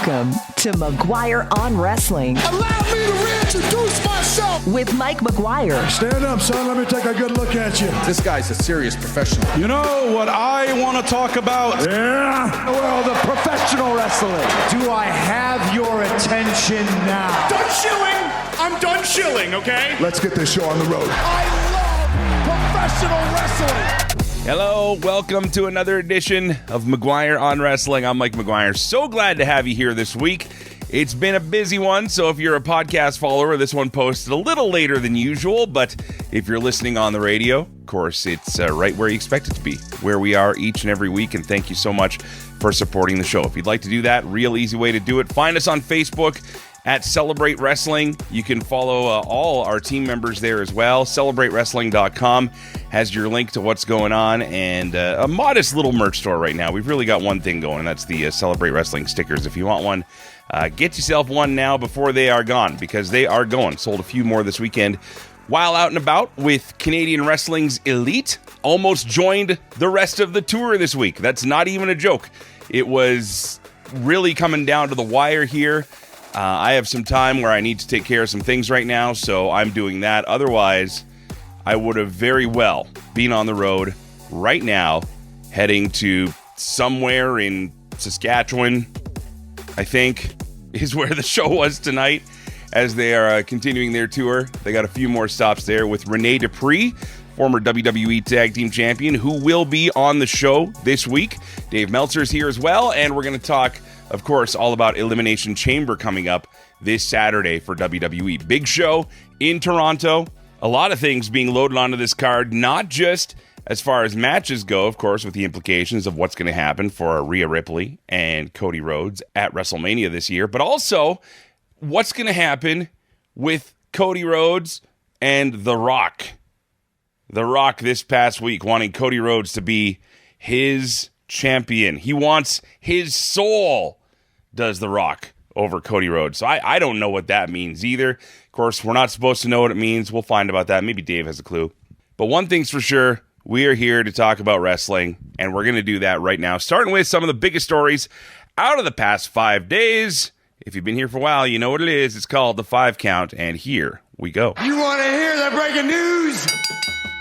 Welcome to McGuire on Wrestling. Allow me to reintroduce myself. With Mike McGuire. Stand up, son. Let me take a good look at you. This guy's a serious professional. You know what I want to talk about? Yeah. Well, the professional wrestling. Do I have your attention now? Done shilling. I'm done shilling, okay? Let's get this show on the road. I love professional wrestling. Hello, welcome to another edition of McGuire on Wrestling. I'm Mike McGuire. So glad to have you here this week. It's been a busy one, so if you're a podcast follower, this one posted a little later than usual, but if you're listening on the radio, of course, it's right where you expect it to be, where we are each and every week, and thank you so much for supporting the show. If you'd like to do that, real easy way to do it. Find us on Facebook at Celebrate Wrestling. You can follow all our team members there as well. CelebrateWrestling.com has your link to what's going on, and a modest little merch store right now. We've really got one thing going, and that's the Celebrate Wrestling stickers. If you want one, get yourself one now before they are gone, because they are going. Sold a few more this weekend. While out and about with Canadian Wrestling's Elite, almost joined the rest of the tour this week. That's not even a joke. It was really coming down to the wire here. I have some time where I need to take care of some things right now, so I'm doing that. Otherwise, I would have very well been on the road right now, heading to somewhere in Saskatchewan, I think, is where the show was tonight, as they are continuing their tour. They got a few more stops there with Rene Dupree, former WWE Tag Team Champion, who will be on the show this week. Dave Meltzer is here as well, and we're going to talk, of course, all about Elimination Chamber coming up this Saturday for WWE. Big show in Toronto. A lot of things being loaded onto this card, not just as far as matches go, of course, with the implications of what's going to happen for Rhea Ripley and Cody Rhodes at WrestleMania this year, but also what's going to happen with Cody Rhodes and The Rock. The Rock this past week wanting Cody Rhodes to be his champion. He wants his soul, does The Rock, over Cody Rhodes. So I don't know what that means either. Of course, we're not supposed to know what it means. We'll find about that. Maybe Dave has a clue. But one thing's for sure, we are here to talk about wrestling, and we're going to do that right now, starting with some of the biggest stories out of the past 5 days. If you've been here for a while, you know what it is. It's called the 5 Count, and here we go. You want to hear the breaking news?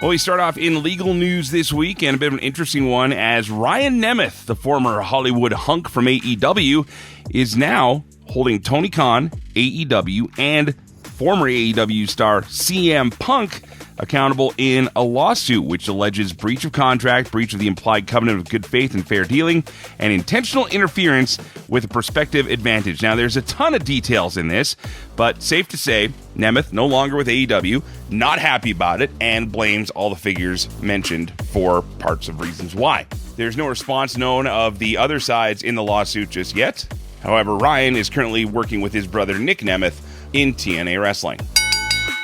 Well, we start off in legal news this week, and a bit of an interesting one, as Ryan Nemeth, the former Hollywood hunk from AEW, is now holding Tony Khan, AEW, and former AEW star CM Punk accountable in a lawsuit which alleges breach of contract, breach of the implied covenant of good faith and fair dealing, and intentional interference with a prospective advantage. Now, there's a ton of details in this, but safe to say, Nemeth, no longer with AEW, not happy about it, and blames all the figures mentioned for parts of reasons why. There's no response known of the other sides in the lawsuit just yet. However, Ryan is currently working with his brother Nick Nemeth in TNA Wrestling.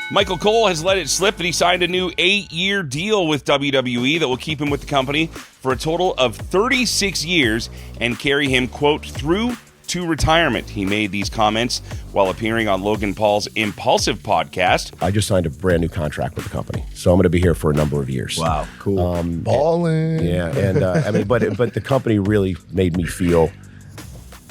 Michael Cole has let it slip that he signed a new 8-year deal with WWE that will keep him with the company for a total of 36 years and carry him, quote, through to retirement. He made these comments while appearing on Logan Paul's Impulsive podcast. I just signed a brand new contract with the company, so I'm going to be here for a number of years. Wow, cool. Ballin'. Yeah, and I mean, but the company really made me feel,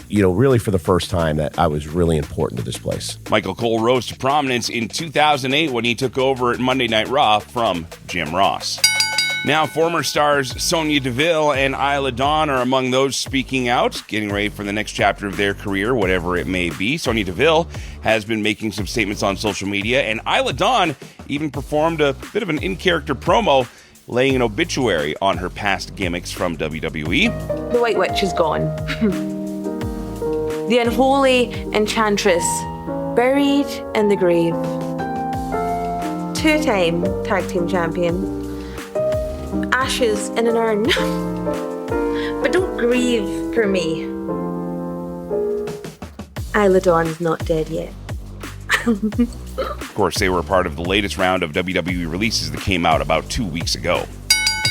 really for the first time that I was really important to this place. Michael Cole rose to prominence in 2008 when he took over at Monday Night Raw from Jim Ross. Now, former stars Sonya Deville and Isla Dawn are among those speaking out, getting ready for the next chapter of their career, whatever it may be. Sonya Deville has been making some statements on social media, and Isla Dawn even performed a bit of an in-character promo, laying an obituary on her past gimmicks from WWE. The White Witch is gone. The unholy enchantress buried in the grave. 2-time tag team champion. Ashes in an urn. But don't grieve for me. Isla Dawn is not dead yet. Of course, they were part of the latest round of WWE releases that came out about 2 weeks ago.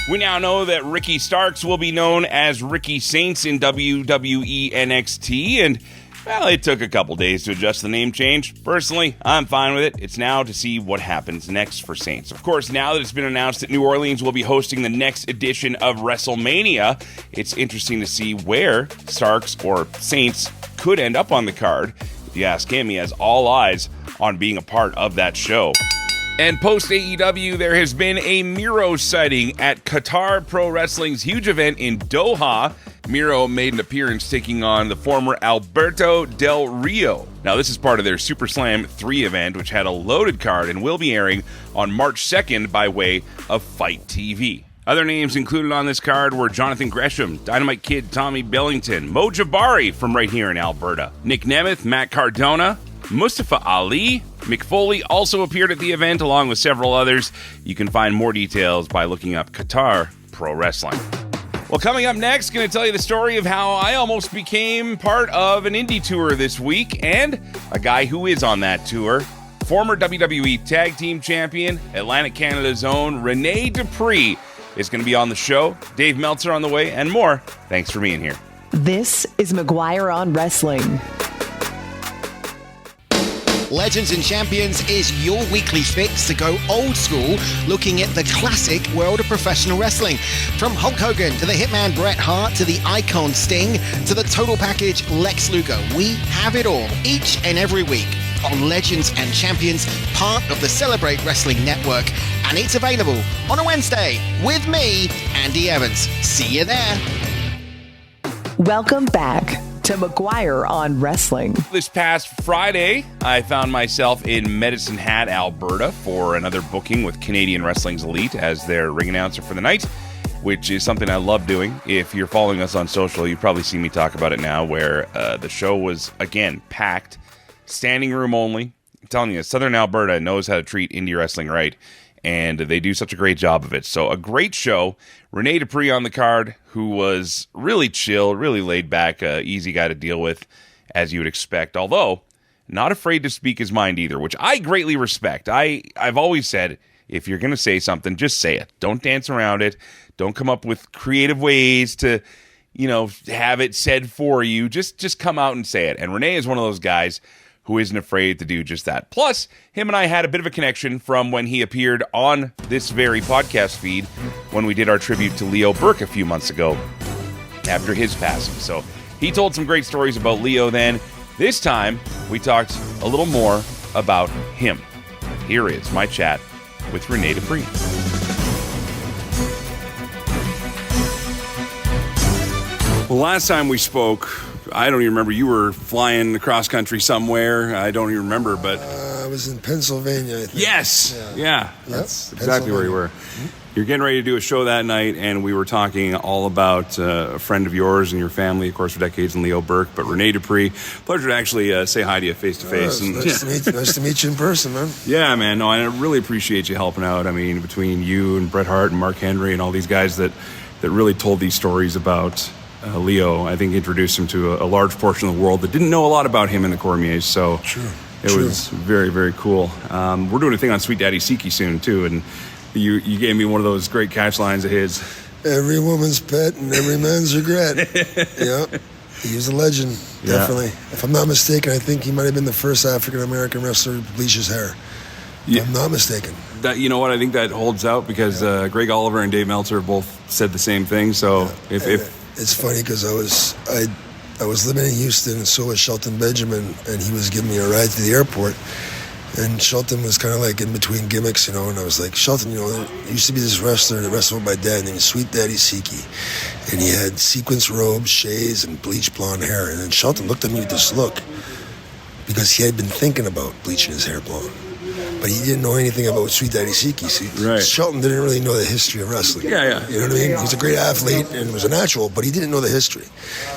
We now know that Ricky Starks will be known as Ricky Saints in WWE NXT, and Well, it took a couple days to adjust the name change. Personally, I'm fine with it. It's now to see what happens next for Saints. Of course, now that it's been announced that New Orleans will be hosting the next edition of WrestleMania, it's interesting to see where Starks or Saints could end up on the card. If you ask him, he has all eyes on being a part of that show. And post AEW, there has been a Miro sighting at Qatar Pro Wrestling's huge event in Doha. Miro made an appearance taking on the former Alberto Del Rio. Now, this is part of their Super Slam 3 event, which had a loaded card and will be airing on March 2nd by way of Fight TV. Other names included on this card were Jonathan Gresham, Dynamite Kid Tommy Billington, Mo Jabari from right here in Alberta, Nick Nemeth, Matt Cardona, Mustafa Ali. Mick Foley also appeared at the event along with several others. You can find more details by looking up Qatar Pro Wrestling. Well, coming up next, going to tell you the story of how I almost became part of an indie tour this week and a guy who is on that tour. Former WWE Tag Team Champion, Atlantic Canada's own Rene Dupree is going to be on the show. Dave Meltzer on the way and more. Thanks for being here. This is McGuire on Wrestling. Legends and Champions is your weekly fix to go old school, looking at the classic world of professional wrestling. From Hulk Hogan to the Hitman Bret Hart to the Icon Sting to the total package Lex Luger. We have it all each and every week on Legends and Champions, part of the Celebrate Wrestling Network. And it's available on a Wednesday with me, Andy Evans. See you there. Welcome back to McGuire on Wrestling. This past Friday, I found myself in Medicine Hat, Alberta for another booking with Canadian Wrestling's Elite as their ring announcer for the night, which is something I love doing. If you're following us on social, you've probably seen me talk about it now, where the show was, again, packed, standing room only. I'm telling you, Southern Alberta knows how to treat indie wrestling right, and they do such a great job of it. So a great show. Rene Dupree on the card, who was really chill, really laid back, easy guy to deal with, as you would expect. Although, not afraid to speak his mind either, which I greatly respect. I've always said, if you're going to say something, just say it. Don't dance around it. Don't come up with creative ways to, have it said for you. Just come out and say it. And Rene is one of those guys who isn't afraid to do just that. Plus, him and I had a bit of a connection from when he appeared on this very podcast feed when we did our tribute to Leo Burke a few months ago after his passing. So he told some great stories about Leo then. This time, we talked a little more about him. Here is my chat with Rene Dupree. Well, last time we spoke, I don't even remember. You were flying across country somewhere. I don't even remember, but I was in Pennsylvania, I think. yes, yeah, that's exactly where you were. You're getting ready to do a show that night, and we were talking all about a friend of yours and your family, of course, for decades, and Leo Burke, but Rene Dupree. Pleasure to actually say hi to you face to face. Nice to meet you in person, man. Yeah, man. No, I really appreciate you helping out. I mean, between you and Bret Hart and Mark Henry and all these guys that really told these stories about Leo, I think introduced him to a large portion of the world that didn't know a lot about him and the Cormiers. So it was very, very cool. We're doing a thing on Sweet Daddy Siki soon too, and you gave me one of those great catch lines of his. Every woman's pet and every man's regret. Yeah, he was a legend, definitely. Yeah. If I'm not mistaken, I think he might have been the first African American wrestler to bleach his hair. If I'm not mistaken. That, you know what, I think that holds out because Greg Oliver and Dave Meltzer both said the same thing. So if it's funny because I was living in Houston, and so was Shelton Benjamin, and he was giving me a ride to the airport. And Shelton was kind of like in between gimmicks, and I was like, Shelton, there used to be this wrestler that wrestled with my dad named Sweet Daddy Siki, and he had sequence robes, shades, and bleached blonde hair. And then Shelton looked at me with this look because he had been thinking about bleaching his hair blonde. But he didn't know anything about Sweet Daddy Siki. Right. Shelton didn't really know the history of wrestling. Yeah. You know what I mean? He's a great athlete and was a natural, but he didn't know the history.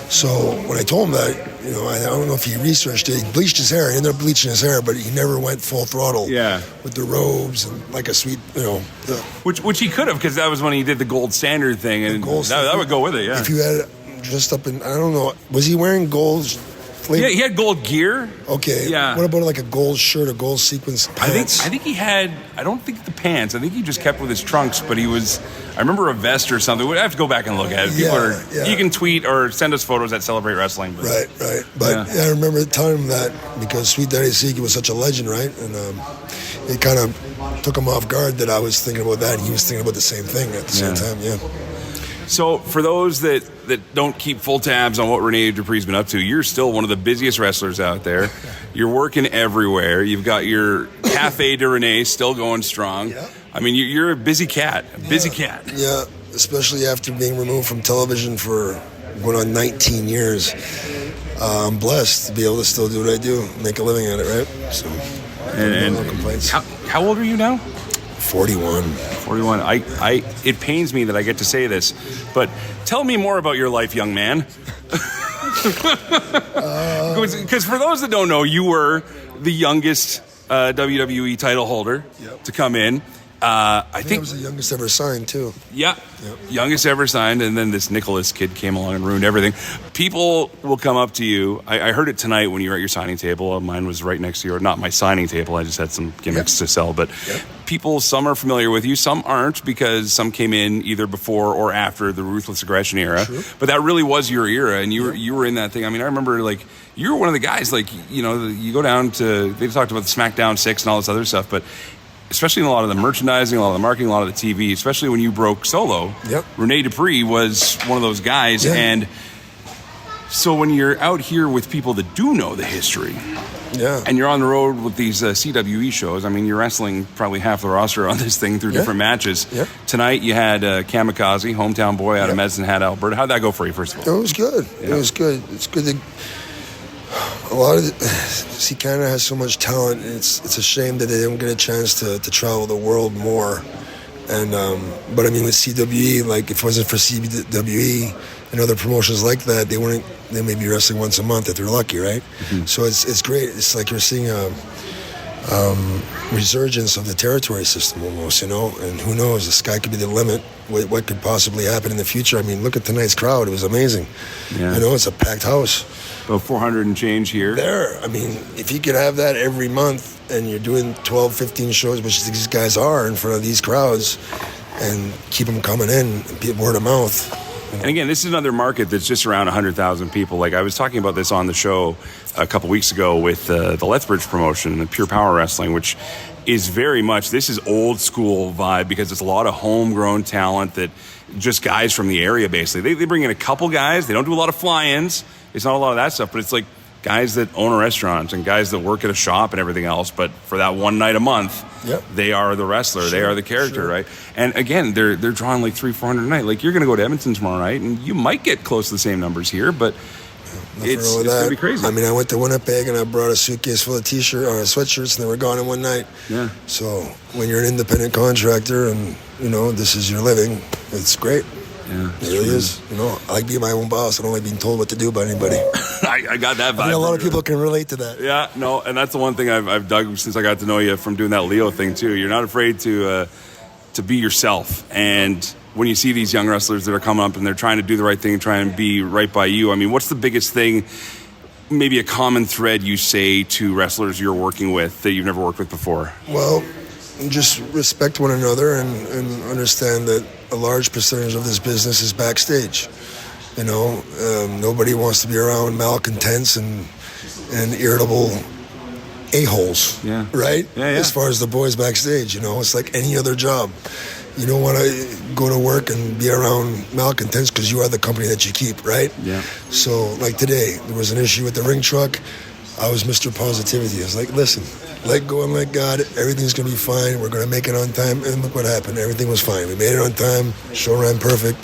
So when I told him that, I don't know if he researched it. He bleached his hair. He ended up bleaching his hair, but he never went full throttle. Yeah. With the robes and like a sweet, Which he could have, because that was when he did the gold standard thing, and that would go with it. Yeah. If you had dressed up in, I don't know, was he wearing gold exactly. Yeah, he had gold gear. Okay. Yeah. What about like a gold shirt, a gold sequence pants? I think he had. I don't think the pants. I think he just kept with his trunks. But he was. I remember a vest or something. We have to go back and look at it. You can tweet or send us photos at Celebrate Wrestling. But, Right. But I remember telling him that because Sweet Daddy Siki was such a legend, right? And it kind of took him off guard that I was thinking about that, and he was thinking about the same thing at the same time. Yeah. So for those that don't keep full tabs on what Rene Dupree's been up to, you're still one of the busiest wrestlers out there. You're working everywhere. You've got your Cafe de Rene still going strong. Yeah. I mean, you're a busy cat. Cat. Yeah, especially after being removed from television for going on 19 years. I'm blessed to be able to still do what I do, make a living at it, right? So, no complaints. How old are you now? 41. 41. It pains me that I get to say this, but tell me more about your life, young man. Because for those that don't know, you were the youngest WWE title holder to come in. I think I was the youngest ever signed, too. Yeah. Youngest ever signed, and then this Nicholas kid came along and ruined everything. People will come up to you. I heard it tonight when you were at your signing table. Mine was right next to yours. Not my signing table. I just had some gimmicks to sell. But people, some are familiar with you, some aren't, because some came in either before or after the Ruthless Aggression era. True. But that really was your era, and you were in that thing. I mean, I remember, like, you were one of the guys, like, you know, you go down to, they talked about the SmackDown 6 and all this other stuff, but especially in a lot of the merchandising, a lot of the marketing, a lot of the TV, especially when you broke solo, Rene Dupree was one of those guys. Yeah. And so when you're out here with people that do know the history, and you're on the road with these CWE shows, I mean, you're wrestling probably half the roster on this thing through different matches. Tonight you had Kamikaze, hometown boy out of Medicine Hat, Alberta. How'd that go for you, first of all? It was good. It was good. It's good to... A lot of Canada has so much talent. It's a shame that they don't get a chance to travel the world more. And but I mean, with CWE, like if it wasn't for CWE and other promotions like that, they may be wrestling once a month if they're lucky, right? Mm-hmm. So it's great. It's like you're seeing a resurgence of the territory system almost, you know. And who knows? The sky could be the limit. What could possibly happen in the future? I mean, look at tonight's crowd. It was amazing. Yeah. You know, it's a packed house. About 400 and change here. I mean, if you could have that every month and you're doing 12, 15 shows, which these guys are in front of these crowds, and keep them coming in, word of mouth. And again, this is another market that's just around 100,000 people. Like I was talking about this on the show a couple weeks ago with the Lethbridge promotion, the Pure Power Wrestling, which is very much, this is old school vibe because it's a lot of homegrown talent that just guys from the area basically. They bring in a couple guys. They don't do a lot of fly-ins. It's not a lot of that stuff, but it's like guys that own a restaurant and guys that work at a shop and everything else. But for that one night a month, they are the wrestler. Sure, they are the character, right? And again, they're drawing like 300-400 a night. Like you're going to go to Edmonton tomorrow night, and you might get close to the same numbers here, but it's going to be crazy. I mean, I went to Winnipeg and I brought a suitcase full of sweatshirts, and they were gone in one night. Yeah. So when you're an independent contractor and you know this is your living, it's great. Yeah, it really is. You know, I like being my own boss. I don't like being told what to do by anybody. I got that vibe. I think a lot of people can relate to that. Yeah, no, and that's the one thing I've dug since I got to know you from doing that Leo thing too. You're not afraid to be yourself. And when you see these young wrestlers that are coming up and they're trying to do the right thing, try and be right by you, I mean, what's the biggest thing, maybe a common thread you say to wrestlers you're working with that you've never worked with before? Well, just respect one another and understand that a large percentage of this business is backstage. You know, nobody wants to be around malcontents and irritable a-holes, right? Yeah. As far as the boys backstage, you know, it's like any other job. You don't want to go to work and be around malcontents because you are the company that you keep, right? Yeah. So, like today, there was an issue with the ring truck. I was Mr. Positivity. I was like, listen, let go and let God. Everything's going to be fine. We're going to make it on time. And look what happened. Everything was fine. We made it on time. Show ran perfect.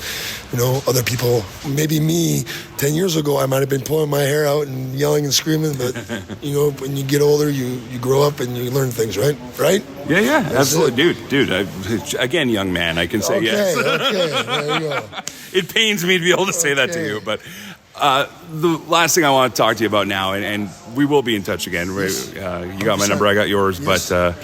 You know, other people, maybe me, 10 years ago, I might have been pulling my hair out and yelling and screaming. But, you know, when you get older, you grow up and you learn things, right? Right? Yeah, absolutely. Dude, again, young man, I can say yes. Okay, there you go. It pains me to be able to say that to you, but... the last thing I want to talk to you about now, and we will be in touch again. You got my number, I got yours. Yes. But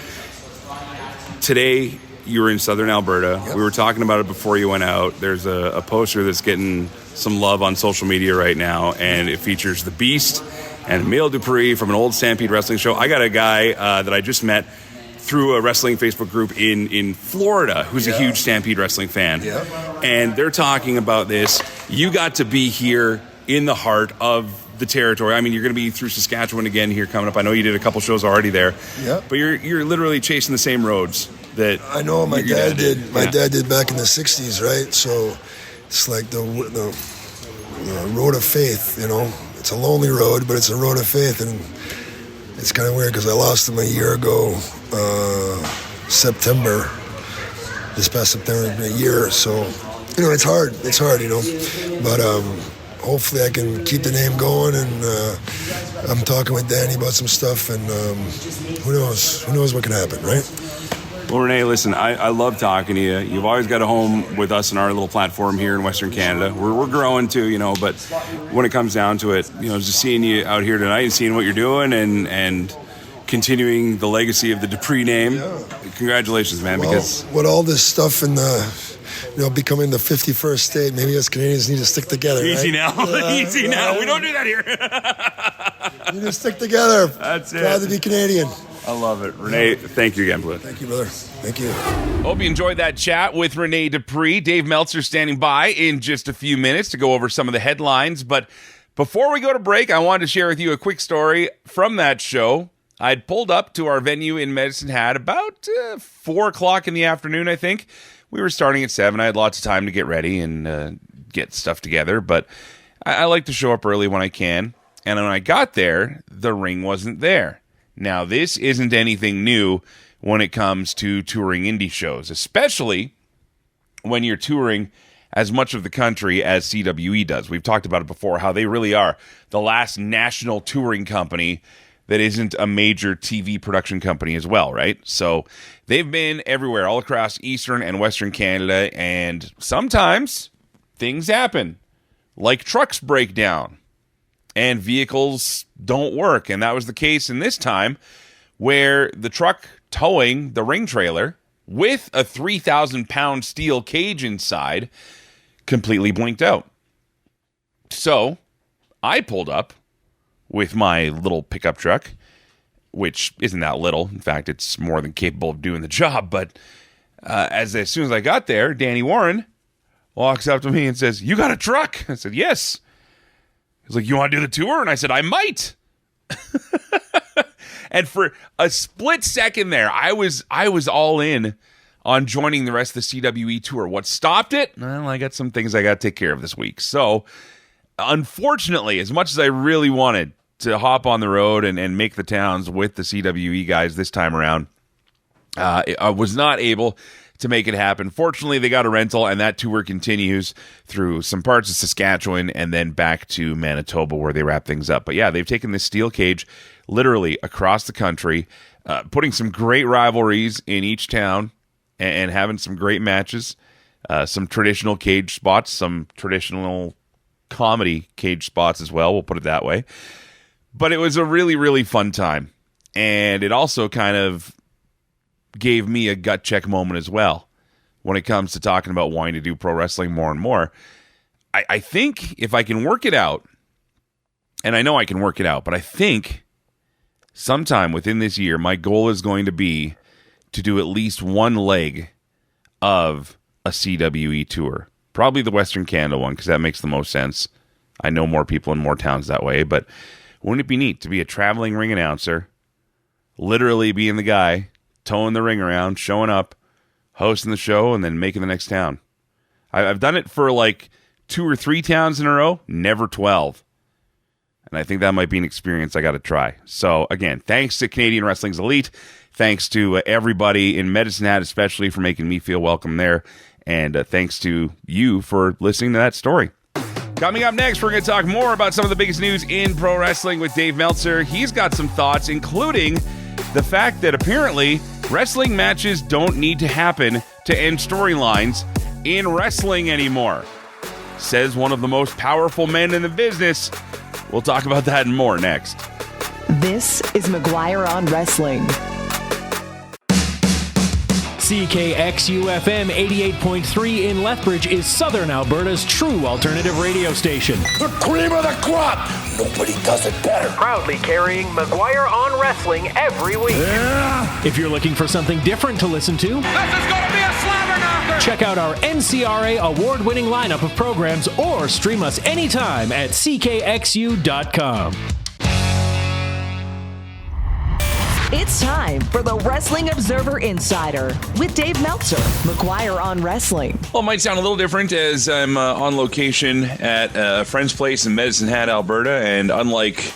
today you were in Southern Alberta. Yep. We were talking about it before you went out. There's a poster that's getting some love on social media right now, and it features the Beast and Rene Dupree from an old Stampede Wrestling show. I got a guy that I just met through a wrestling Facebook group in Florida who's a huge Stampede Wrestling fan. Yeah. And they're talking about this. You got to be here in the heart of the territory. I mean, you're going to be through Saskatchewan again here coming up. I know you did a couple shows already there. Yeah. But you're literally chasing the same roads that I know my your dad did. My dad did back in the 60s, right? So it's like the road of faith, you know. It's a lonely road, but it's a road of faith. And it's kind of weird because I lost him a year ago, September. This past September, it's been a year. So, you know, it's hard. It's hard, you know. But hopefully I can keep the name going, and I'm talking with Danny about some stuff, and who knows what can happen, right? Well, Rene, listen, I love talking to you. You've always got a home with us and our little platform here in Western Canada. We're growing too, you know, but when it comes down to it, you know, just seeing you out here tonight and seeing what you're doing and continuing the legacy of the Dupree name, congratulations, man. Well, because with all this stuff in the, you know, becoming the 51st state, maybe us Canadians need to stick together. Easy right? now. Easy now. We don't do that here. We need to stick together. That's it. Proud to be Canadian. I love it. Rene, thank you again, brother. Thank you, brother. Thank you. Hope you enjoyed that chat with Rene Dupree. Dave Meltzer standing by in just a few minutes to go over some of the headlines. But before we go to break, I wanted to share with you a quick story from that show. I'd pulled up to our venue in Medicine Hat about 4 o'clock in the afternoon, I think. We were starting at 7. I had lots of time to get ready and get stuff together. But I like to show up early when I can. And when I got there, the ring wasn't there. Now, this isn't anything new when it comes to touring indie shows, especially when you're touring as much of the country as CWE does. We've talked about it before, how they really are the last national touring company that isn't a major TV production company as well, right? So they've been everywhere, all across Eastern and Western Canada, and sometimes things happen, like trucks break down and vehicles don't work. And that was the case in this time, where the truck towing the ring trailer with a 3,000-pound steel cage inside completely blinked out. So I pulled up with my little pickup truck, which isn't that little. In fact, it's more than capable of doing the job. But as soon as I got there, Danny Warren walks up to me and says, "You got a truck?" I said, "Yes." He's like, "You want to do the tour?" And I said, "I might." And for a split second there, I was all in on joining the rest of the CWE tour. What stopped it? Well, I got some things I got to take care of this week. So, unfortunately, as much as I really wanted to hop on the road and make the towns with the CWE guys this time around, I was not able to make it happen. Fortunately, they got a rental, and that tour continues through some parts of Saskatchewan and then back to Manitoba, where they wrap things up. But yeah, they've taken this steel cage literally across the country, putting some great rivalries in each town and having some great matches, some traditional cage spots, some traditional comedy cage spots as well, we'll put it that way. But it was a really, really fun time. And it also kind of gave me a gut check moment as well when it comes to talking about wanting to do pro wrestling more and more. I think if I can work it out, and I know I can work it out, but I think sometime within this year, my goal is going to be to do at least one leg of a CWE tour. Probably the Western Canada one, because that makes the most sense. I know more people in more towns that way, but wouldn't it be neat to be a traveling ring announcer, literally being the guy towing the ring around, showing up, hosting the show, and then making the next town? I've done it for like 2 or 3 towns in a row, never 12. And I think that might be an experience I got to try. So again, thanks to Canadian Wrestling's Elite. Thanks to everybody in Medicine Hat, especially, for making me feel welcome there. And thanks to you for listening to that story. Coming up next, we're going to talk more about some of the biggest news in pro wrestling with Dave Meltzer. He's got some thoughts, including the fact that apparently wrestling matches don't need to happen to end storylines in wrestling anymore, says one of the most powerful men in the business. We'll talk about that and more next. This is McGuire on Wrestling. CKXU-FM 88.3 in Lethbridge is Southern Alberta's true alternative radio station. The cream of the crop. Nobody does it better. Proudly carrying McGuire on Wrestling every week. Yeah. If you're looking for something different to listen to, This is gonna be a slobber knocker! check out our NCRA award-winning lineup of programs or stream us anytime at ckxu.com. It's time for the Wrestling Observer Insider with Dave Meltzer, McGuire on Wrestling. Well, it might sound a little different as I'm on location at a friend's place in Medicine Hat, Alberta, and unlike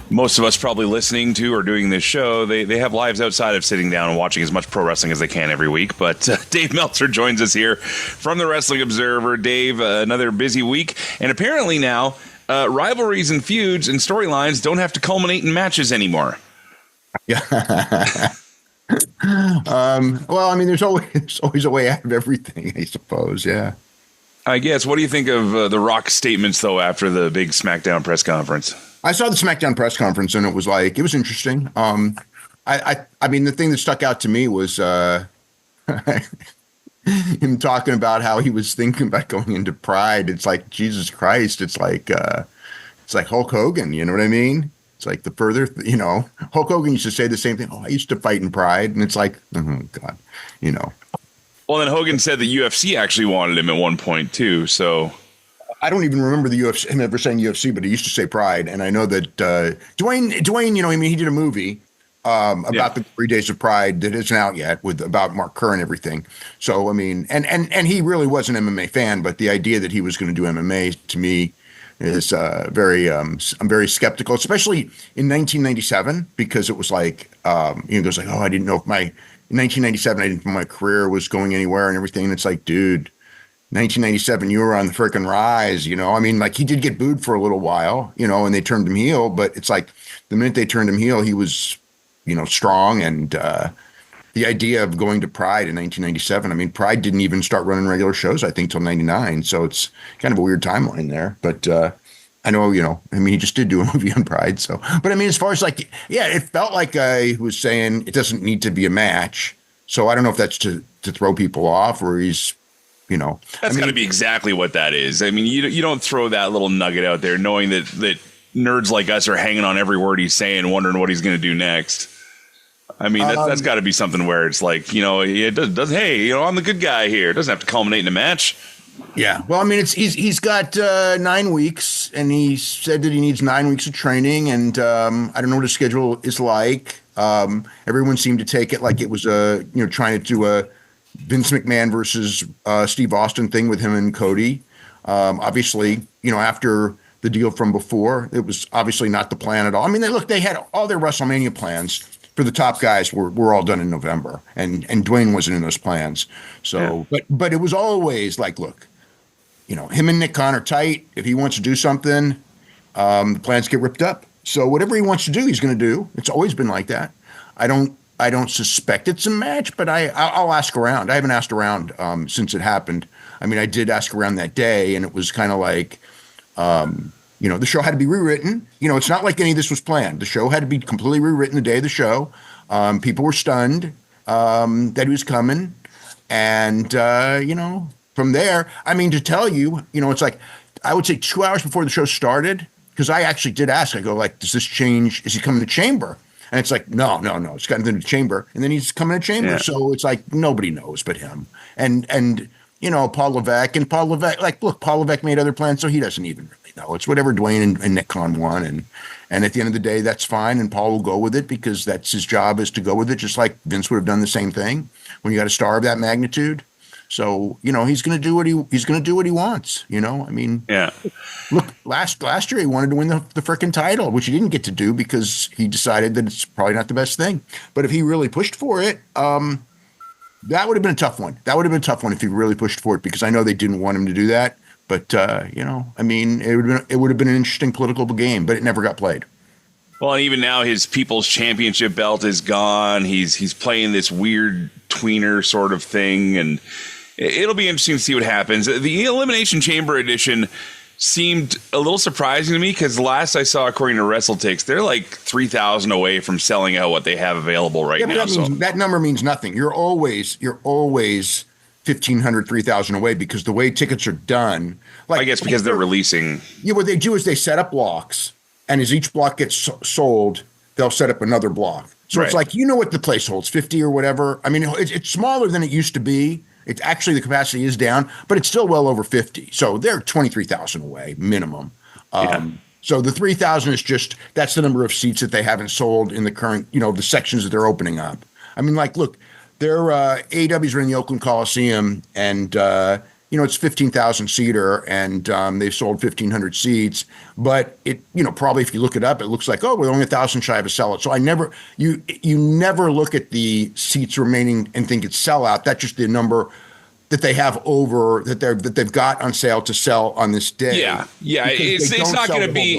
most of us probably listening to or doing this show, they have lives outside of sitting down and watching as much pro wrestling as they can every week. But Dave Meltzer joins us here from the Wrestling Observer. Dave, another busy week, and apparently now rivalries and feuds and storylines don't have to culminate in matches anymore. Yeah. Well, I mean, there's always a way out of everything, I suppose. Yeah. I guess. What do you think of The Rock's statements, though, after the big SmackDown press conference? I saw the SmackDown press conference, and it was interesting. I mean, the thing that stuck out to me was him talking about how he was thinking about going into Pride. It's like, Jesus Christ. It's like Hulk Hogan. You know what I mean? It's like the further, Hulk Hogan used to say the same thing. Oh, I used to fight in Pride. And it's like, oh, God, Well, then Hogan said the UFC actually wanted him at one point, too. So I don't even remember the UFC, him ever saying UFC, but he used to say Pride. And I know that Dwayne, he did a movie about the 3 Days of Pride that isn't out yet about Mark Kerr and everything. So, I mean, and he really was an MMA fan, but the idea that he was going to do MMA to me is I'm very skeptical, especially in 1997, because it was like, it was like, oh, I didn't know if in 1997, I didn't know my career was going anywhere and everything. And it's like, dude, 1997, you were on the freaking rise, I mean, like he did get booed for a little while, and they turned him heel, but it's like the minute they turned him heel, he was, strong. And the idea of going to Pride in 1997, I mean, Pride didn't even start running regular shows, I think, till 99. So it's kind of a weird timeline there. But I know, I mean, he just did do a movie on Pride. So, but I mean, as far as like, yeah, it felt like he was saying it doesn't need to be a match. So I don't know if that's to throw people off or he's, That's got to be exactly what that is. I mean, you don't throw that little nugget out there knowing that nerds like us are hanging on every word he's saying, wondering what he's going to do next. I mean, that's got to be something where it's like, it does. Hey, I'm the good guy here. It doesn't have to culminate in a match. Yeah. Well, I mean, he's got 9 weeks, and he said that he needs 9 weeks of training, and I don't know what his schedule is like. Everyone seemed to take it like it was trying to do a Vince McMahon versus Steve Austin thing with him and Cody. Obviously, after the deal from before, it was obviously not the plan at all. I mean, they had all their WrestleMania plans for the top guys were all done in November, and Dwayne wasn't in those plans. So, yeah. But it was always like, look, him and Nick Khan are tight. If he wants to do something, the plans get ripped up. So whatever he wants to do, he's going to do. It's always been like that. I don't suspect it's a match, but I'll ask around. I haven't asked around since it happened. I mean, I did ask around that day, and it was kind of like, the show had to be rewritten. It's not like any of this was planned. The show had to be completely rewritten the day of the show. People were stunned that he was coming. And, from there, I mean, to tell you, it's like, I would say 2 hours before the show started, because I actually did ask, I go like, does this change? Is he coming to Chamber? And it's like, no, it's got nothing to Chamber. And then he's coming to Chamber. Yeah. So it's like, nobody knows but him. And Paul Levesque, like, look, Paul Levesque made other plans, so he doesn't even really know. It's whatever Dwayne and Nick Khan want. And at the end of the day, that's fine. And Paul will go with it because that's his job, is to go with it, just like Vince would have done the same thing when you got a star of that magnitude. So, he's going to do what he wants, I mean, yeah. Look, last year he wanted to win the frickin' title, which he didn't get to do because he decided that it's probably not the best thing. But if he really pushed for it, that would have been a tough one. That would have been a tough one if he really pushed for it, because I know they didn't want him to do that. But, I mean, it would have been an interesting political game, but it never got played. Well, and even now his People's Championship belt is gone. He's playing this weird tweener sort of thing, and it'll be interesting to see what happens. The Elimination Chamber edition seemed a little surprising to me because last I saw, according to WrestleTix, they're like 3,000 away from selling out what they have available right now. That number means nothing. You're always 1,500, 3,000 away because the way tickets are done. I guess because they're releasing. Yeah, what they do is they set up blocks, and as each block gets sold, they'll set up another block. So It's like, what the place holds, 50 or whatever. I mean, it's smaller than it used to be. It's actually, the capacity is down, but it's still well over 50. So they're 23,000 away minimum. So the 3,000 is that's the number of seats that they haven't sold in the current, the sections that they're opening up. I mean, look, their AEWs are in the Oakland Coliseum, and it's 15,000 seater, and they've sold 1,500 seats. But it, probably if you look it up, it looks like, we're only 1,000 shy of a sellout. So you never look at the seats remaining and think it's sellout. That's just the number that they have over that they've got on sale to sell on this day. Yeah. It's not going to be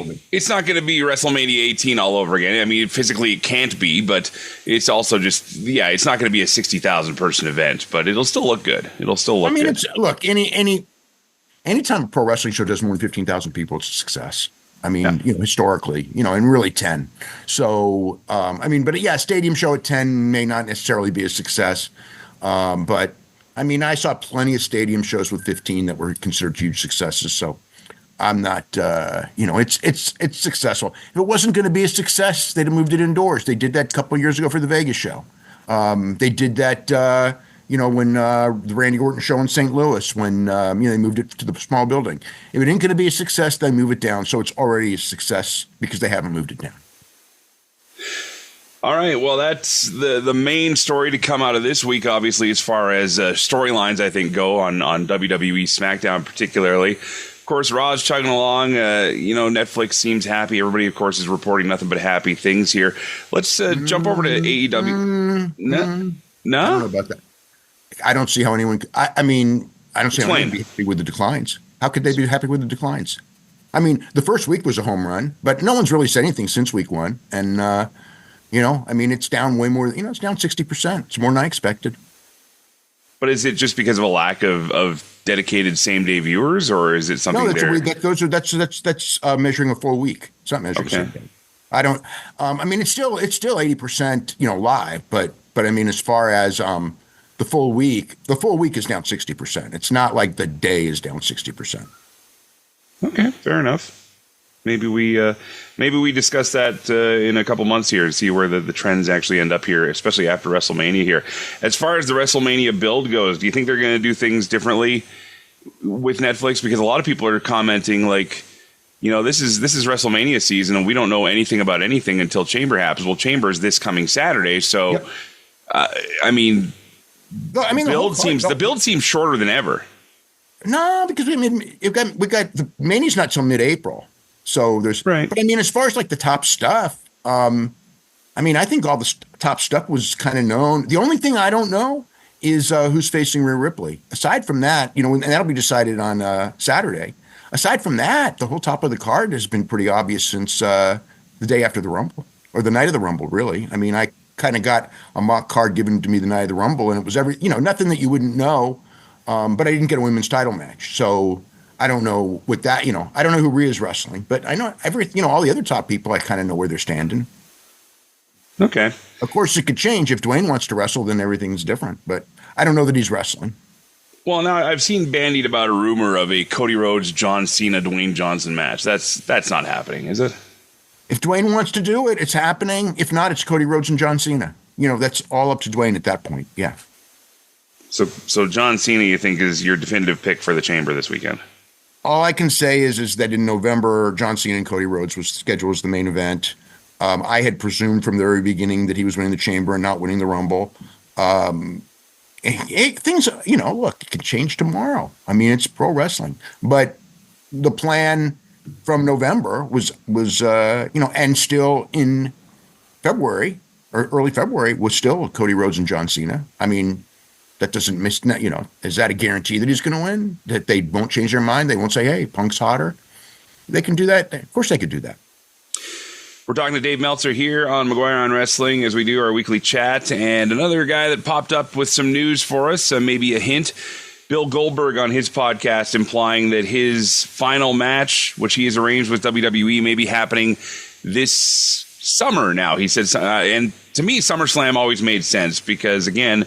WrestleMania 18 all over again. I mean, physically it can't be, but it's also just it's not going to be a 60,000 person event, but it'll still look good. Anytime a pro wrestling show does more than 15,000 people, it's a success. I mean, historically, and really 10. So, stadium show at 10 may not necessarily be a success, but. I mean, I saw plenty of stadium shows with 15 that were considered huge successes. So I'm not, it's successful. If it wasn't going to be a success, they'd have moved it indoors. They did that a couple of years ago for the Vegas show. They did that, when the Randy Orton show in St. Louis, when, they moved it to the small building. If it ain't going to be a success, they move it down. So it's already a success because they haven't moved it down. All right, well, that's the main story to come out of this week, obviously, as far as storylines, I think, go on WWE SmackDown particularly. Of course, Raw's chugging along. Netflix seems happy. Everybody, of course, is reporting nothing but happy things here. Let's jump over to AEW. No? I don't know about that. I don't see how anyone – I don't see how anyone would be happy with the declines. How could they be happy with the declines? I mean, the first week was a home run, but no one's really said anything since week one. And it's down way more. It's down 60%. It's more than I expected. But is it just because of a lack of dedicated same day viewers, or is it something? No, that's measuring a full week. It's not measuring same day. I don't. It's still 80%. Live, but I mean, as far as the full week is down 60%. It's not like the day is down 60%. Okay, fair enough. Maybe we discuss that in a couple months here to see where the trends actually end up here, especially after WrestleMania here. As far as the WrestleMania build goes, do you think they're going to do things differently with Netflix? Because a lot of people are commenting like, this is WrestleMania season and we don't know anything about anything until Chamber happens. Well, Chamber is this coming Saturday, so yep. The build seems shorter than ever. No, because we got the Mania's not till mid-April. So there's, right. But as far as like the top stuff, I think all the top stuff was kind of known. The only thing I don't know is who's facing Rhea Ripley. Aside from that, and that'll be decided on Saturday. Aside from that, the whole top of the card has been pretty obvious since the day after the Rumble, or the night of the Rumble, really. I mean, I kind of got a mock card given to me the night of the Rumble, and it was nothing that you wouldn't know, but I didn't get a women's title match. So I don't know with that, I don't know who Rhea's wrestling, but I know all the other top people, I kind of know where they're standing. Okay. Of course, it could change. If Dwayne wants to wrestle, then everything's different, but I don't know that he's wrestling. Well, now I've seen bandied about a rumor of a Cody Rhodes, John Cena, Dwayne Johnson match. That's not happening, is it? If Dwayne wants to do it, it's happening. If not, it's Cody Rhodes and John Cena. That's all up to Dwayne at that point. Yeah. So John Cena, you think, is your definitive pick for the Chamber this weekend? All I can say is that in November, John Cena and Cody Rhodes was scheduled as the main event. I had presumed from the very beginning that he was winning the Chamber and not winning the Rumble. Things, look, it could change tomorrow. I mean, it's pro wrestling. But the plan from November was and still in February or early February was still Cody Rhodes and John Cena. I mean, that doesn't miss, is that a guarantee that he's going to win? That they won't change their mind? They won't say, hey, Punk's hotter? They can do that. Of course they could do that. We're talking to Dave Meltzer here on McGuire on Wrestling as we do our weekly chat. And another guy that popped up with some news for us, maybe a hint. Bill Goldberg on his podcast implying that his final match, which he has arranged with WWE, may be happening this summer now. He said, and to me, SummerSlam always made sense because, again,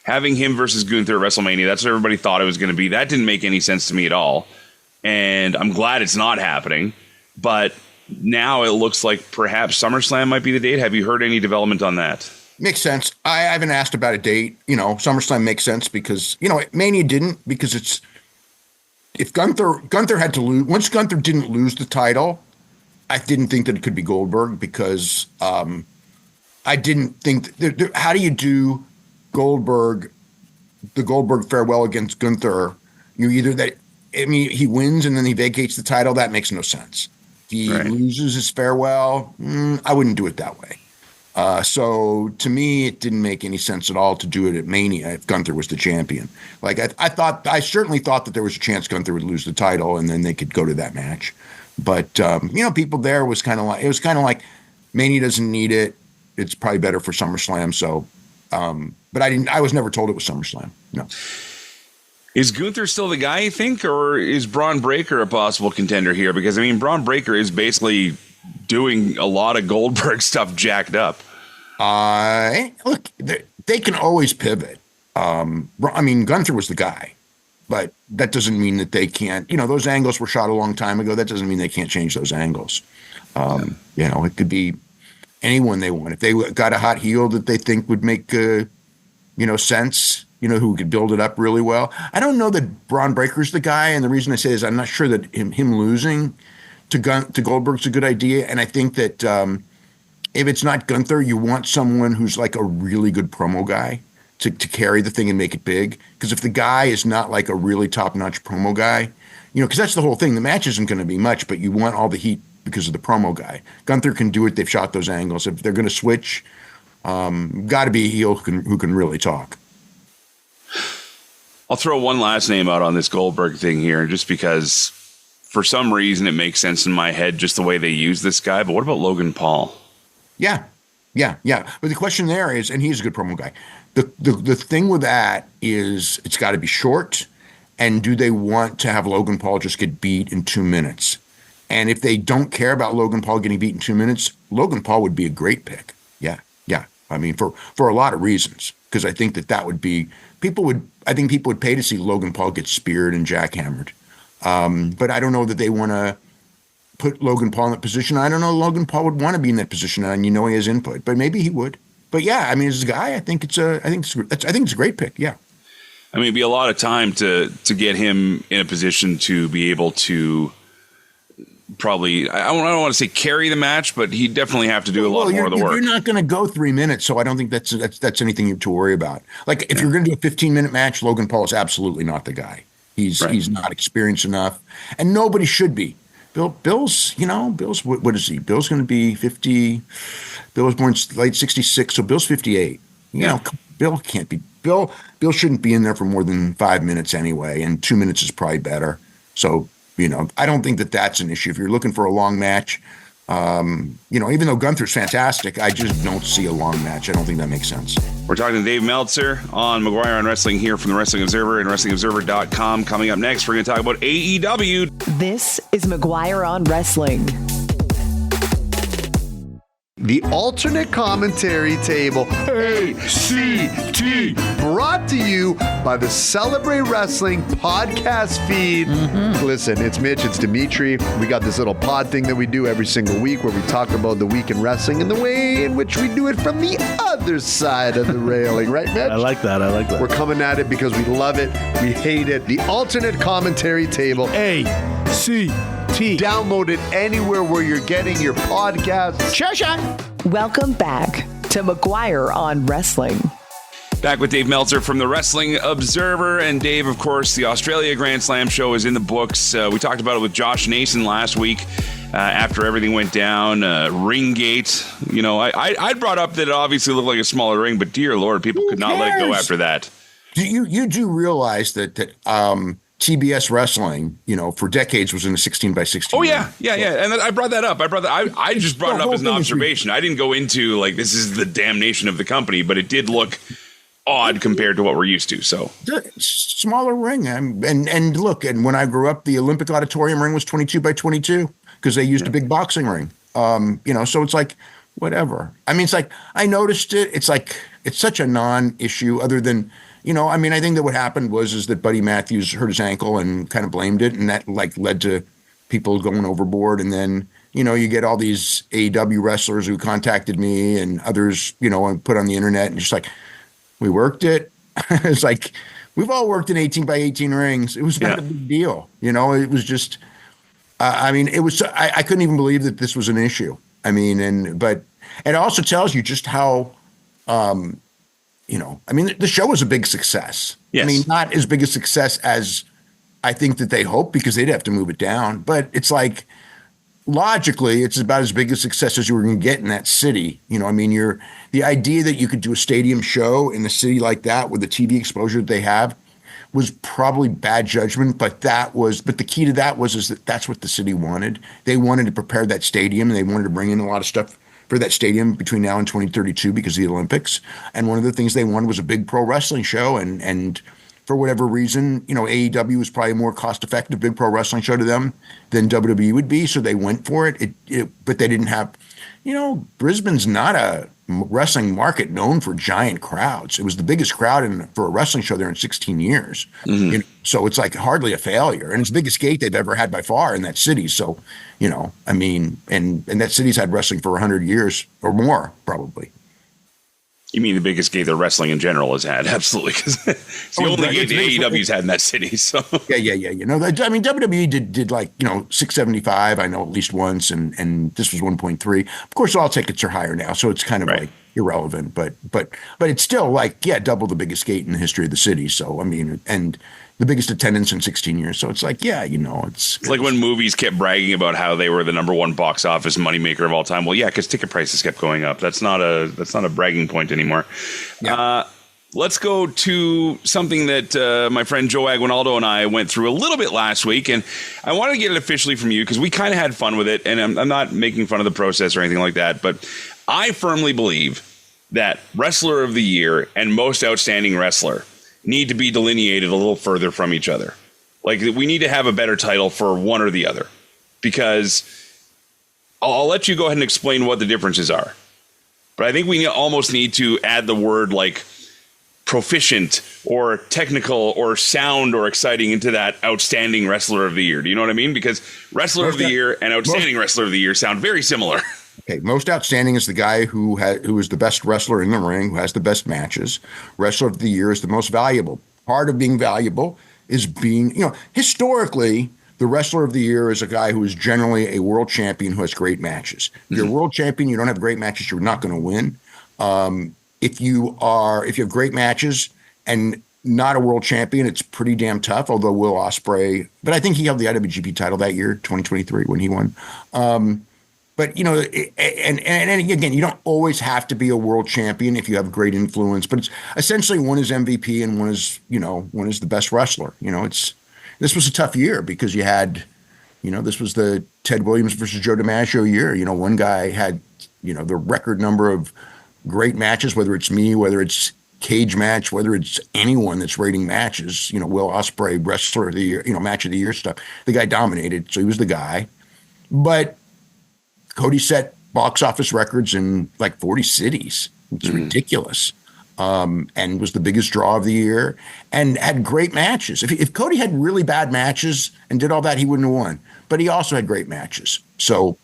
having him versus Gunther at WrestleMania, that's what everybody thought it was going to be. That didn't make any sense to me at all. And I'm glad it's not happening. But now it looks like perhaps SummerSlam might be the date. Have you heard any development on that? Makes sense. I haven't asked about a date. SummerSlam makes sense because, Mania didn't, because if Gunther had to lose, once Gunther didn't lose the title, I didn't think that it could be Goldberg because I didn't think how do you do the Goldberg farewell against Gunther? He wins and then he vacates the title. That makes no sense. He loses his farewell. I wouldn't do it that way. So to me, it didn't make any sense at all to do it at Mania if Gunther was the champion. Like I certainly thought that there was a chance Gunther would lose the title and then they could go to that match. But people there was kind of like Mania doesn't need it. It's probably better for SummerSlam. So, but I was never told it was SummerSlam. No. Is Gunther still the guy, you think, or is Braun Breaker a possible contender here? Because Braun Breaker is basically doing a lot of Goldberg stuff jacked up. Look, they can always pivot. Gunther was the guy, but that doesn't mean that they can't. Those angles were shot a long time ago. That doesn't mean they can't change those angles. It could be anyone they want. If they got a hot heel that they think would make sense, who could build it up really well. I don't know that Braun Breaker's the guy, and the reason I say is I'm not sure that him losing to Goldberg's a good idea. And I think that if it's not Gunther, you want someone who's like a really good promo guy to carry the thing and make it big. Because if the guy is not like a really top-notch promo guy, because that's the whole thing. The match isn't going to be much, but you want all the heat because of the promo guy. Gunther can do it. They've shot those angles. If they're going to switch, got to be a heel who can really talk. I'll throw one last name out on this Goldberg thing here, just because for some reason it makes sense in my head just the way they use this guy. But what about Logan Paul? Yeah. But the question there is, and he's a good promo guy. The thing with that is it's got to be short. And do they want to have Logan Paul just get beat in 2 minutes? And if they don't care about Logan Paul getting beat in 2 minutes, Logan Paul would be a great pick. Yeah. For a lot of reasons, because I think that would be people would pay to see Logan Paul get speared and jackhammered. But I don't know that they want to put Logan Paul in that position. I don't know Logan Paul would want to be in that position, and he has input, but maybe he would. But yeah, as a guy, I think it's a great pick. Yeah. It'd be a lot of time to get him in a position to be able to probably, I don't want to say carry the match, but he'd definitely have to do a lot more of the work. You're not going to go 3 minutes, so I don't think that's anything to worry about. Like if you're going to do a 15-minute match, Logan Paul is absolutely not the guy. He's not experienced enough, and nobody should be. Bill's what is he? Bill's going to be 50. Bill was born late 66, so Bill's 58. Bill can't be. Bill shouldn't be in there for more than 5 minutes anyway, and 2 minutes is probably better. So, I don't think that that's an issue. If you're looking for a long match, even though Gunther's fantastic, I just don't see a long match. I don't think that makes sense. We're talking to Dave Meltzer on McGuire on Wrestling here from the Wrestling Observer and WrestlingObserver.com. Coming up next, we're going to talk about AEW. This is McGuire on Wrestling. The alternate commentary table, ACT, brought to you by the Celebrate Wrestling podcast feed. Listen, it's Mitch, it's Dimitri. We got this little pod thing that we do every single week where we talk about the week in wrestling and the way in which we do it from the other side of the railing. Right, Mitch? I like that. We're coming at it because we love it. We hate it. The alternate commentary table, ACT. Download it anywhere where you're getting your podcasts. Welcome back to McGuire on Wrestling. Back with Dave Meltzer from the Wrestling Observer. And Dave, of course, the Australia Grand Slam show is in the books. We talked about it with Josh Nason last week after everything went down. Ringgate. I brought up that it obviously looked like a smaller ring, but dear Lord, people could not let it go after that. You do realize that TBS Wrestling, for decades was in a 16x16. Oh, yeah. And I brought that up. I just brought it up as an observation. I didn't go into, this is the damnation of the company, but it did look odd compared to what we're used to. So smaller ring. And look, and when I grew up, the Olympic auditorium ring was 22 by 22 because they used a big boxing ring. So it's like, whatever. I mean, it's like, I noticed it. It's like, it's such a non-issue other than, I think that what happened is that Buddy Matthews hurt his ankle and kind of blamed it. And that like led to people going overboard. And then, you get all these AEW wrestlers who contacted me and others, and put on the internet and just like, we worked it. It's like, we've all worked in 18 by 18 rings. It was not a big deal. It was just, I couldn't even believe that this was an issue. But it also tells you just how, the show was a big success. Yes. Not as big a success as I think that they hoped because they'd have to move it down. But it's like, logically, it's about as big a success as you were going to get in that city. The idea that you could do a stadium show in a city like that with the TV exposure that they have was probably bad judgment, but the key to that is that that's what the city wanted. They wanted to prepare that stadium, and they wanted to bring in a lot of stuff for that stadium between now and 2032 because of the Olympics. And one of the things they wanted was a big pro wrestling show. And for whatever reason, AEW was probably a more cost-effective big pro wrestling show to them than WWE would be, so they went for it. But they didn't have, Brisbane's not a wrestling market known for giant crowds. It was the biggest crowd for a wrestling show there in 16 years. Mm-hmm. So it's like hardly a failure. And it's the biggest gate they've ever had by far in that city. So, and that city's had wrestling for 100 years or more, probably. You mean the biggest gate that wrestling in general has had? Absolutely. Because it's the only gate the AEW's had in that city. So Yeah. WWE did like, 675, I know at least once, and this was 1.3. Of course, all tickets are higher now, so it's kind of like irrelevant. But it's still like, double the biggest gate in the history of the city. So, and the biggest attendance in 16 years. So it's like, it's like when movies kept bragging about how they were the number one box office moneymaker of all time. Well, yeah, because ticket prices kept going up. That's not a bragging point anymore. Yeah. Let's go to something that my friend Joe Aguinaldo and I went through a little bit last week, and I wanted to get it officially from you because we kind of had fun with it, and I'm not making fun of the process or anything like that, but I firmly believe that Wrestler of the Year and Most Outstanding Wrestler need to be delineated a little further from each other. Like, we need to have a better title for one or the other, because I'll let you go ahead and explain what the differences are. But I think we almost need to add the word like proficient or technical or sound or exciting into that outstanding Wrestler of the Year. Do you know what I mean? Because Wrestler of the Year and outstanding Wrestler of the Year sound very similar. Okay, most outstanding is the guy who is the best wrestler in the ring, who has the best matches. Wrestler of the Year is the most valuable. Part of being valuable is being, historically, the Wrestler of the Year is a guy who is generally a world champion who has great matches. If you're a world champion, you don't have great matches, you're not going to win. If you have great matches and not a world champion, it's pretty damn tough. Although Will Ospreay, but I think he held the IWGP title that year, 2023, when he won. But and again, you don't always have to be a world champion if you have great influence. But it's essentially one is MVP and one is the best wrestler. This was a tough year because you had, this was the Ted Williams versus Joe DiMaggio year. One guy had, the record number of great matches, whether it's me, whether it's cage match, whether it's anyone that's rating matches. Will Ospreay, Wrestler of the Year, Match of the Year stuff. The guy dominated, so he was the guy. But Cody set box office records in like 40 cities. It's ridiculous. And was the biggest draw of the year and had great matches. If Cody had really bad matches and did all that, he wouldn't have won. But he also had great matches. So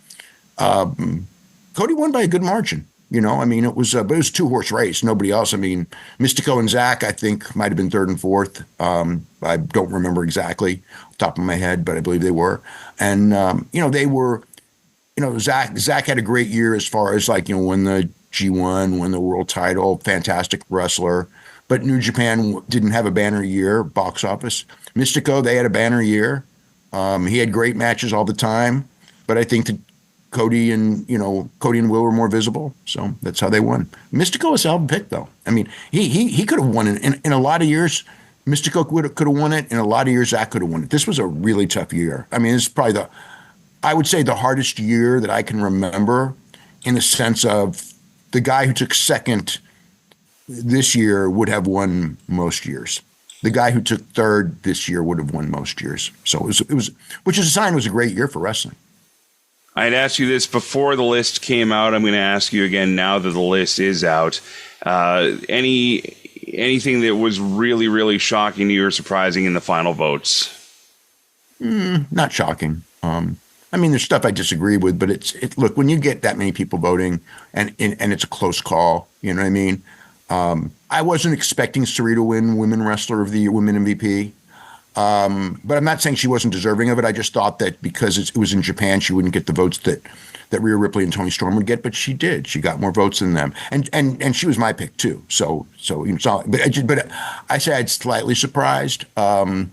Cody won by a good margin. It was a 2-horse race. Nobody else. Mystico and Zach, I think, might have been third and fourth. I don't remember exactly off the top of my head, but I believe they were. And, they were, Zach had a great year as far as won the G1, won the world title, fantastic wrestler. But New Japan didn't have a banner year, box office. Mystico, they had a banner year. He had great matches all the time. But I think that Cody and Will were more visible. So that's how they won. Mystico was a hell of a pick, though. He could have won it. In a lot of years, Mystico could have won it. In a lot of years, Zach could have won it. This was a really tough year. This is probably I would say the hardest year that I can remember in the sense of the guy who took second this year would have won most years. The guy who took third this year would have won most years. So it was, which is a sign it was a great year for wrestling. I'd asked you this before the list came out. I'm going to ask you again now that the list is out. Anything that was really, really shocking to you or surprising in the final votes? Not shocking. I mean, there's stuff I disagree with, but look, when you get that many people voting and it's a close call, you know what I mean? I wasn't expecting Sarita to win Women Wrestler of the Year, Women MVP. But I'm not saying she wasn't deserving of it. I just thought that because it was in Japan, she wouldn't get the votes that Rhea Ripley and Toni Storm would get, but she did. She got more votes than them, and she was my pick too. So but I say I'd slightly surprised. I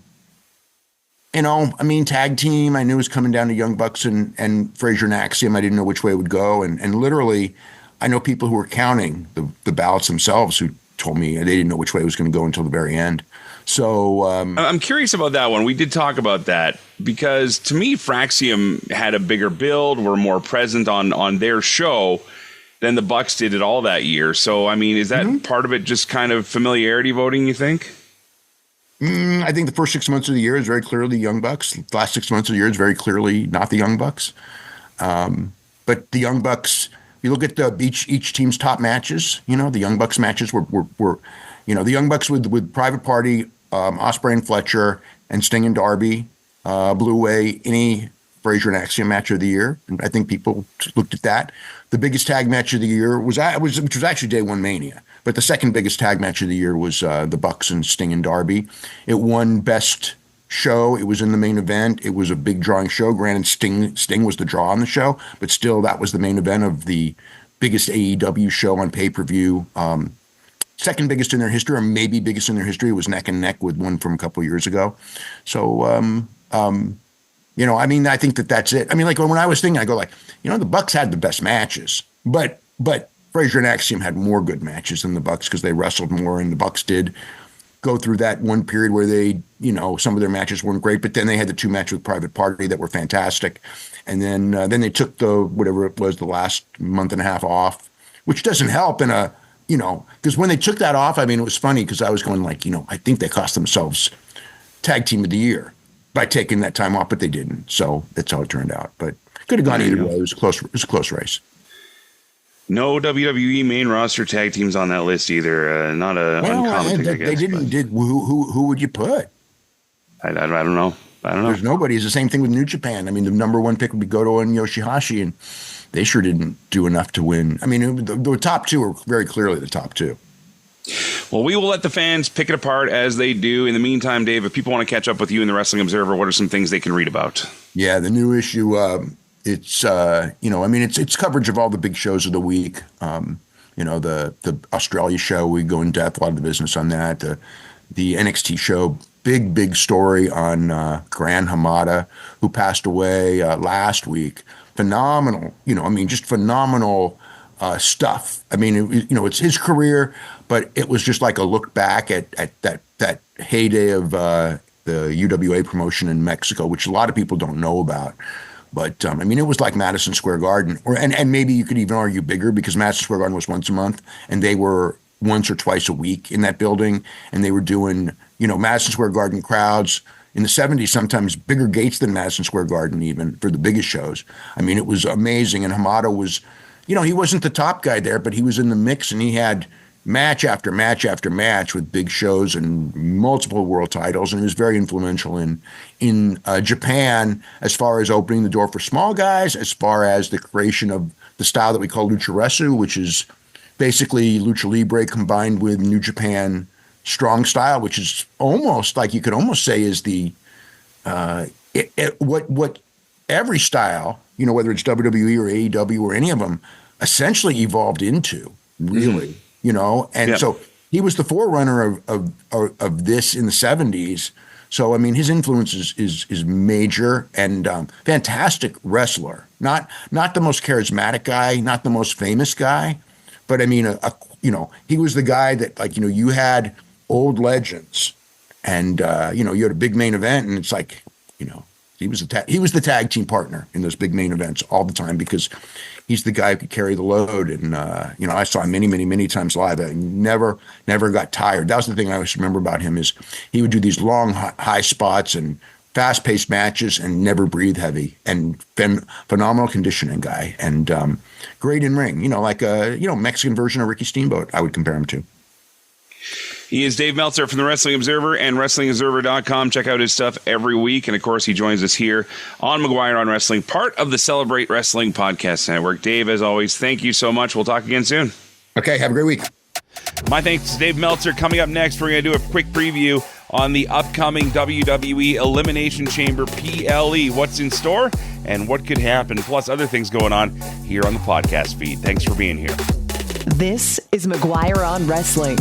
mean, tag team, I knew it was coming down to Young Bucks and Frazier and Axiom. I didn't know which way it would go, and literally, I know people who were counting the ballots themselves who told me they didn't know which way it was going to go until the very end. So I'm curious about that one. We did talk about that because to me, Fraxium had a bigger build, were more present on their show than the Bucks did at all that year. So, I mean, is that part of it just kind of familiarity voting, you think? I think the first 6 months of the year is very clearly Young Bucks. The last 6 months of the year is very clearly not the Young Bucks. But the Young Bucks, you look at each team's top matches, the Young Bucks matches were the Young Bucks with Private Party, Ospreay and Fletcher, and Sting and Darby blew away any Frazier and Axiom match of the year. And I think people looked at that. The biggest tag match of the year which was actually Day One Mania. But the second biggest tag match of the year was the Bucks and Sting and Darby. It won Best Show. It was in the main event. It was a big drawing show. Granted, Sting was the draw on the show, but still, that was the main event of the biggest AEW show on pay-per-view. Second biggest in their history, or maybe biggest in their history, was neck and neck with one from a couple of years ago. So, I mean, I think that's it. I mean, like when I was thinking, I go like, the Bucks had the best matches, but Frazier and Axiom had more good matches than the Bucks because they wrestled more, and the Bucks did go through that one period where they, some of their matches weren't great, but then they had the two matches with Private Party that were fantastic, and then they took whatever it was, the last month and a half off, which doesn't help in a, because when they took that off, I mean, it was funny because I was going like, I think they cost themselves Tag Team of the Year by taking that time off, but they didn't. So that's how it turned out. But could have gone either way. It was a close race. No WWE main roster tag teams on that list either. Not a uncommon thing, I guess. They didn't. Who would you put? I don't know. There's nobody. It's the same thing with New Japan. I mean, the number one pick would be Goto and Yoshihashi, and they sure didn't do enough to win. I mean, the top two are very clearly the top two. Well, we will let the fans pick it apart as they do. In the meantime, Dave, if people want to catch up with you in the Wrestling Observer, what are some things they can read about? Yeah, the new issue. It's it's coverage of all the big shows of the week. The Australia show, we go in depth, a lot of the business on that. The NXT show, big story on Gran Hamada, who passed away last week. Phenomenal, just phenomenal stuff. I mean, it's his career, but it was just like a look back at that heyday of the UWA promotion in Mexico, which a lot of people don't know about. But it was like Madison Square Garden, and maybe you could even argue bigger because Madison Square Garden was once a month, and they were once or twice a week in that building, and they were doing, Madison Square Garden crowds in the 70s, sometimes bigger gates than Madison Square Garden even for the biggest shows. I mean, it was amazing, and Hamada was, he wasn't the top guy there, but he was in the mix, and he had match after match after match with big shows and multiple world titles, and he was very influential in Japan as far as opening the door for small guys, as far as the creation of the style that we call lucharesu, which is basically lucha libre combined with New Japan strong style, which is almost like you could almost say is the what every style, whether it's WWE or AEW or any of them, essentially evolved into, really. So he was the forerunner of this in the 70s. So, I mean, his influence is major and fantastic wrestler. Not the most charismatic guy, not the most famous guy, but I mean, he was the guy that you had old legends and, you had a big main event and it's like, He was the tag team partner in those big main events all the time because he's the guy who could carry the load. And, I saw him many times live. I never got tired. That was the thing I always remember about him is he would do these long, high spots and fast-paced matches and never breathe heavy and phenomenal conditioning guy and great in ring, like a Mexican version of Ricky Steamboat, I would compare him to. He is Dave Meltzer from the Wrestling Observer and WrestlingObserver.com. Check out his stuff every week. And, of course, he joins us here on McGuire on Wrestling, part of the Celebrate Wrestling Podcast Network. Dave, as always, thank you so much. We'll talk again soon. Okay, have a great week. My thanks to Dave Meltzer. Coming up next, we're going to do a quick preview on the upcoming WWE Elimination Chamber PLE. What's in store and what could happen, plus other things going on here on the podcast feed. Thanks for being here. This is McGuire on Wrestling.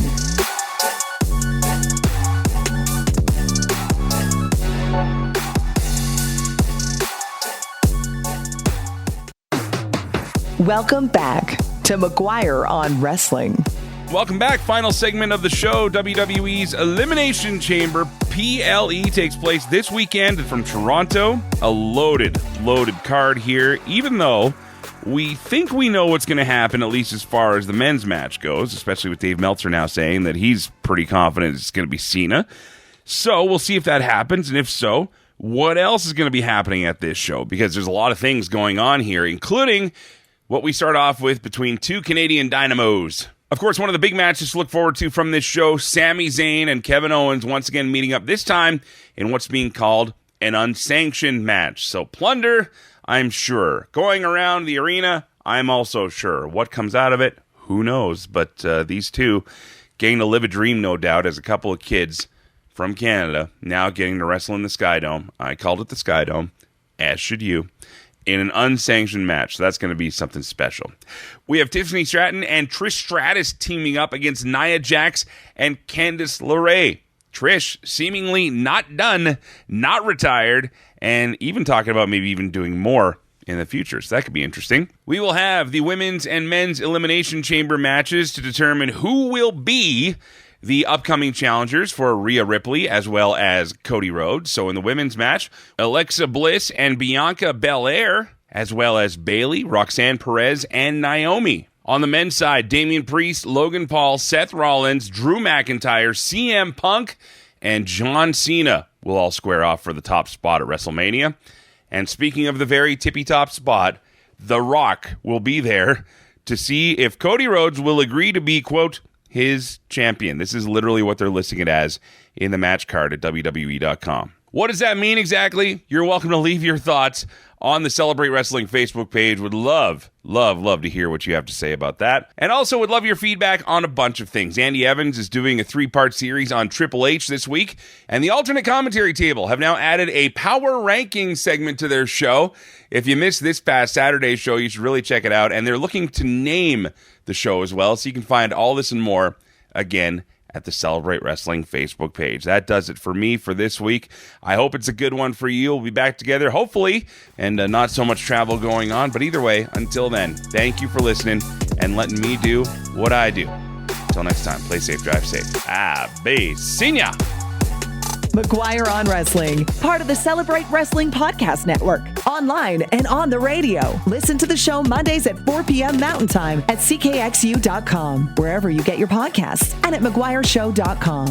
Welcome back to McGuire on Wrestling. Welcome back. Final segment of the show. WWE's Elimination Chamber PLE takes place this weekend from Toronto. A loaded card here, even though we think we know what's going to happen, at least as far as the men's match goes, especially with Dave Meltzer now saying that he's pretty confident it's going to be Cena. So we'll see if that happens, and if so, what else is going to be happening at this show? Because there's a lot of things going on here, including what we start off with between two Canadian dynamos. Of course, one of the big matches to look forward to from this show, Sami Zayn and Kevin Owens once again meeting up, this time in what's being called an unsanctioned match. So plunder, I'm sure. Going around the arena, I'm also sure. What comes out of it, who knows? But these two getting to live a dream, no doubt, as a couple of kids from Canada, now getting to wrestle in the Sky Dome. I called it the Sky Dome, as should you, in an unsanctioned match. So that's going to be something special. We have Tiffany Stratton and Trish Stratus teaming up against Nia Jax and Candice LeRae. Trish seemingly not done, not retired, and even talking about maybe even doing more in the future. So that could be interesting. We will have the women's and men's Elimination Chamber matches to determine who will be the upcoming challengers for Rhea Ripley as well as Cody Rhodes. So in the women's match, Alexa Bliss and Bianca Belair, as well as Bayley, Roxanne Perez, and Naomi. On the men's side, Damian Priest, Logan Paul, Seth Rollins, Drew McIntyre, CM Punk, and John Cena will all square off for the top spot at WrestleMania. And speaking of the very tippy-top spot, The Rock will be there to see if Cody Rhodes will agree to be, quote, his champion. This is literally what they're listing it as in the match card at WWE.com. What does that mean exactly? You're welcome to leave your thoughts on the Celebrate Wrestling Facebook page. Would love to hear what you have to say about that. And also would love your feedback on a bunch of things. Andy Evans is doing a 3-part series on Triple H this week, and the Alternate Commentary Table have now added a power ranking segment to their show. If you missed this past Saturday's show, you should really check it out. And they're looking to name the show as well, so you can find all this and more, again, at the Celebrate Wrestling Facebook page. That does it for me for this week. I hope it's a good one for you. We'll be back together, hopefully, and not so much travel going on. But either way, until then, thank you for listening and letting me do what I do. Until next time, play safe, drive safe. Bye-bye. McGuire on Wrestling, part of the Celebrate Wrestling Podcast Network. Online and on the radio. Listen to the show Mondays at 4 p.m. Mountain Time at CKXU.com, wherever you get your podcasts, and at McGuireShow.com.